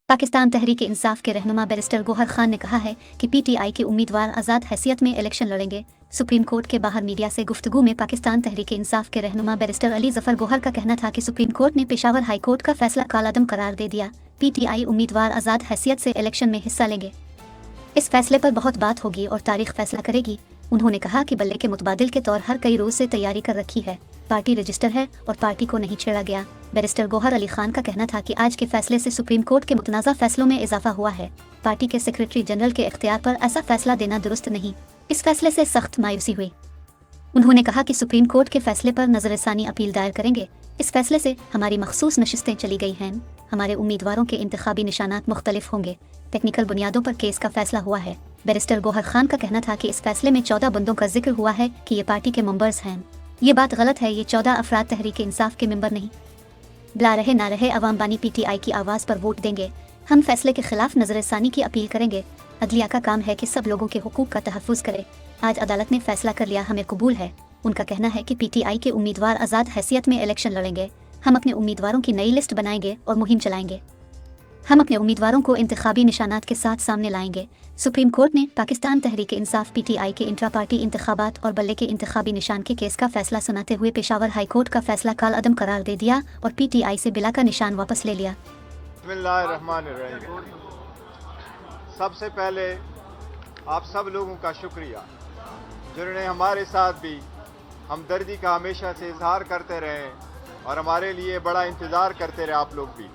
पाकिस्तान तहरीक इंसाफ के रहनुमा बैरिस्टर गौहर खान ने कहा है कि पीटीआई के उम्मीदवार आज़ाद हैसियत में इलेक्शन लड़ेंगे। सुप्रीम कोर्ट के बाहर मीडिया से गुफ्तगू में पाकिस्तान तहरीक इंसाफ के रहनुमा बैरिस्टर अली जफर गौहर का कहना था कि सुप्रीम कोर्ट ने पेशावर हाई कोर्ट का फैसला कालादम करार दे दिया। पीटीआई उम्मीदवार आज़ाद हैसियत से इलेक्शन में हिस्सा लेंगे। इस फैसले पर बहुत बात होगी और तारीख फैसला करेगी। उन्होंने कहा कि बल्ले के मुतबादिल के तौर हर कई रोज से तैयारी कर रखी है। पार्टी रजिस्टर है और पार्टी को नहीं छेड़ा गया। बैरिस्टर गौहर अली खान का कहना था कि आज के फैसले से सुप्रीम कोर्ट के मुतनाज़ा फैसलों में इजाफा हुआ है। पार्टी के सेक्रेटरी जनरल के इख्तियार पर ऐसा फैसला देना दुरुस्त नहीं। इस फैसले से सख्त मायूसी हुई। उन्होंने कहा कि सुप्रीम कोर्ट के फैसले पर नजरसानी अपील दायर करेंगे। इस फैसले से हमारी मखसूस नशिस्तें चली गई हैं। हमारे उम्मीदवारों के इंतखाबी निशानात मुख्तलिफ होंगे। टेक्निकल बुनियादों पर केस का फैसला हुआ है। बैरिस्टर गौहर खान का कहना था कि इस फैसले में 14 बंदों का जिक्र हुआ है कि ये पार्टी के मेंबर्स हैं। ये बात गलत है। ये 14 अफराद तहरीक इंसाफ के मेंबर नहीं। बुला रहे ना रहे अवाम बानी पीटीआई की आवाज़ पर वोट देंगे। हम फैसले के खिलाफ नजरसानी की अपील करेंगे। अदलिया का काम है कि सब लोगों के हुकूक का तहफ़्फ़ुज़ करे। आज अदालत ने फैसला कर लिया, हमें कबूल है। उनका कहना है कि पीटीआई के उम्मीदवार आज़ाद हैसियत में इलेक्शन लड़ेंगे। हम अपने उम्मीदवारों की नई लिस्ट बनाएंगे और मुहिम चलाएंगे। हम अपने उम्मीदवारों को इंतखाबी निशानात के साथ सामने लाएंगे। सुप्रीम कोर्ट ने पाकिस्तान तहरीक इंसाफ पीटीआई के इंट्रा पार्टी इंतखाबात और बल्ले के इंतखाबी निशान के केस का फैसला सुनाते हुए पेशावर हाई कोर्ट का फैसला कालअदम करार दे दिया और पीटीआई से बिला का निशान वापस ले लिया। बिस्मिल्लाहिर्रहमानिर्रहीम। सबसे पहले आप सब लोगों का शुक्रिया जिन्होंने हमारे साथ भी हमदर्दी का हमेशा से इजहार करते रहे और हमारे लिए बड़ा इंतज़ार करते रहे। आप लोग भी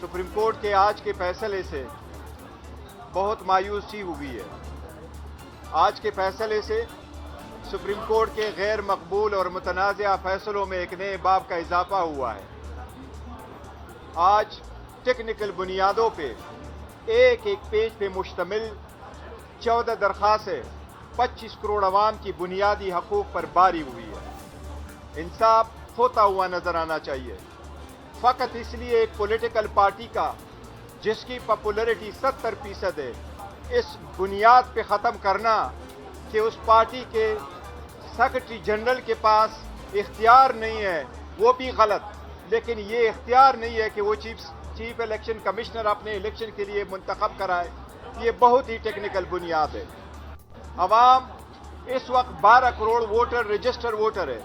सुप्रीम कोर्ट के आज के फैसले से बहुत मायूसी हुई है। आज के फैसले से सुप्रीम कोर्ट के गैर मकबूल और मुतनाज़ा फैसलों में एक नए बाब का इजाफा हुआ है। आज टेक्निकल बुनियादों पे एक एक पेज पे मुश्तमिल 14 दरख्वास्तें 25 करोड़ अवाम की बुनियादी हकूक़ पर बारी हुई है। इंसाफ होता हुआ नजर आना चाहिए। फ़कत इसलिए एक पॉलिटिकल पार्टी का जिसकी पॉपुलैरिटी 70% है, इस बुनियाद पे ख़त्म करना कि उस पार्टी के सेक्रेटरी जनरल के पास इख्तियार नहीं है, वो भी गलत। लेकिन ये इख्तियार नहीं है कि वो चीफ इलेक्शन कमिश्नर अपने इलेक्शन के लिए मुंतखब कराए। ये बहुत ही टेक्निकल बुनियाद है। अवाम इस वक्त 12 करोड़ वोटर रजिस्टर वोटर है,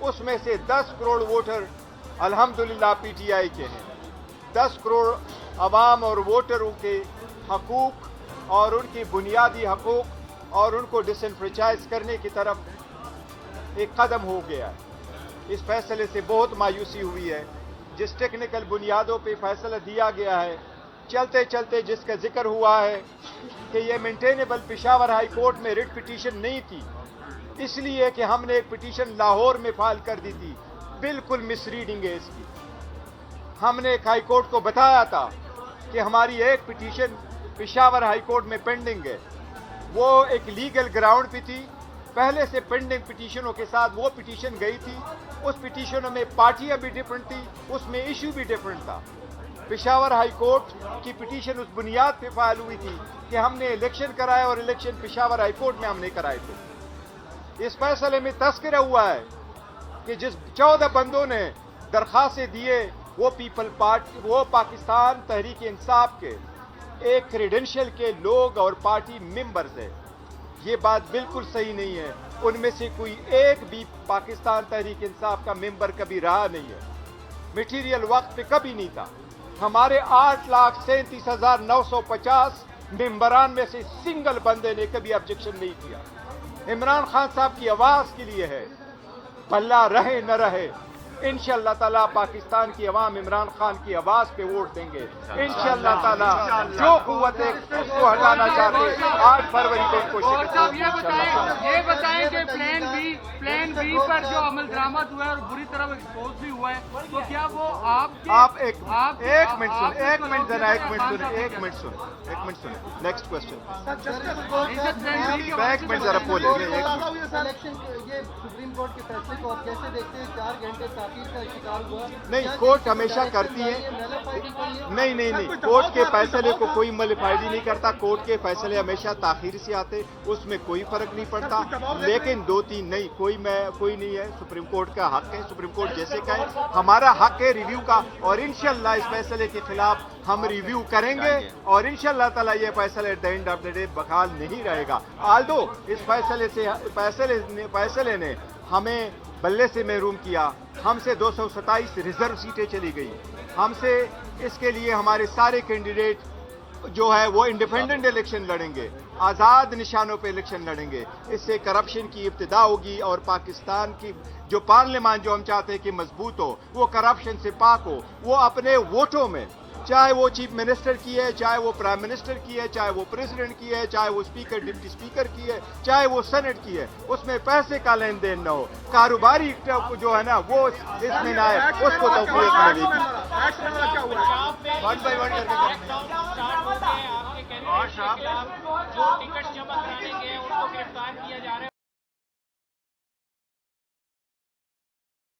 उसमें से 10 करोड़ वोटर अल्हम्दुलिल्लाह पीटीआई के हैं। 10 करोड़ अवाम और वोटरों के हकूक़ और उनकी बुनियादी हकूक़ और उनको डिसएनफ्रेंचाइज करने की तरफ एक कदम हो गया है। इस फैसले से बहुत मायूसी हुई है। जिस टेक्निकल बुनियादों पे फैसला दिया गया है, चलते चलते जिसका जिक्र हुआ है कि ये मेंटेनेबल पेशावर हाई कोर्ट में रिट पिटीशन नहीं थी, इसलिए कि हमने एक पिटीशन लाहौर में फाइल कर दी थी। बिल्कुल मिसरीडिंग है इसकी। हमने हाई कोर्ट को बताया था कि हमारी एक पिटीशन पेशावर हाई कोर्ट में पेंडिंग है। वो एक लीगल ग्राउंड पे थी। पहले से पेंडिंग पिटीशनों के साथ वो पिटीशन गई थी। उस पिटीशनों में पार्टियां भी डिफरेंट थी, उसमें इशू भी डिफरेंट था। पेशावर हाई कोर्ट की पिटीशन उस बुनियाद पे फाइल हुई थी कि हमने इलेक्शन कराए और इलेक्शन पेशावर हाई कोर्ट में हमने कराए थे। इस फैसले में तस्करा हुआ है कि जिस 14 बंदों ने दरखास्तें दिए वो पाकिस्तान तहरीक इंसाफ के एक क्रेडेंशियल के लोग और पार्टी मेंबर्स है। ये बात बिल्कुल सही नहीं है। उनमें से कोई एक भी पाकिस्तान तहरीक इंसाफ का मेंबर कभी रहा नहीं है। मटीरियल वक्त पे कभी नहीं था। हमारे 8,37,950 मेंबरान में से सिंगल बंदे ने कभी ऑब्जेक्शन नहीं किया। इमरान खान साहब की आवाज के लिए है, भला रहे न रहे। इंशाअल्लाह ताला पाकिस्तान की अवाम इमरान खान की आवाज पे वोट देंगे। इंशाअल्लाह ताला जो कुव्वतें उसको हटाना चाहते 8 फरवरी को इनको ये बताएं कि प्लान बी पर जो अमल दरामद हुआ है और बुरी तरह एक्सपोज भी हुआ है, तो क्या वो आप एक मिनट सुन। Next question. एक मिनट जरा बोले। ये सुप्रीम कोर्ट के फैसले को आप कैसे देखते हैं? 4 घंटे نہیں کوर्ٹ ہمیشہ کرتی ہے. نہیں کورٹ کے فیصلے کو کوئی ملفائڈی نہیں کرتا. کورٹ کے فیصلے ہمیشہ تاخیر سے آتے, اس میں کوئی فرق نہیں پڑتا. لیکن 2-3 نہیں, کوئی نہیں ہے. سپریم کورٹ کا حق ہے, سپریم کورٹ جیسے کہے. ہمارا حق ہے ریویو کا, اور انشاءاللہ اس فیصلے کے خلاف ہم ریویو کریں گے, اور انشاءاللہ تعالی یہ فیصلہ at the end of the day بحال نہیں رہے گا. آلدو اس فیصلے نے ہمیں بلے سے محروم کیا. ہم سے 227 ریزرو سیٹیں چلی گئی. ہم سے اس کے لیے ہمارے سارے کینڈیڈیٹ جو ہے وہ انڈیپینڈنٹ الیکشن لڑیں گے, آزاد نشانوں پہ الیکشن لڑیں گے. اس سے کرپشن کی ابتدا ہوگی, اور پاکستان کی جو پارلیمان جو ہم چاہتے ہیں کہ مضبوط ہو, وہ کرپشن سے پاک ہو. وہ اپنے ووٹوں میں, چاہے وہ چیف منسٹر کی ہے, چاہے وہ پرائم منسٹر کی ہے, چاہے وہ پریزیڈنٹ کی ہے, چاہے وہ اسپیکر ڈپٹی اسپیکر کی ہے, چاہے وہ سینٹ کی ہے, اس میں پیسے کا لین دین نہ ہو. کاروباری جو ہے نا وہ اس میں نہ آئے, اس کو توفیق ملے گی. ون بائی ون کر کے جو ٹکٹ جمع کرانے گئے ان کو گرفتار کیا جا رہا ہے.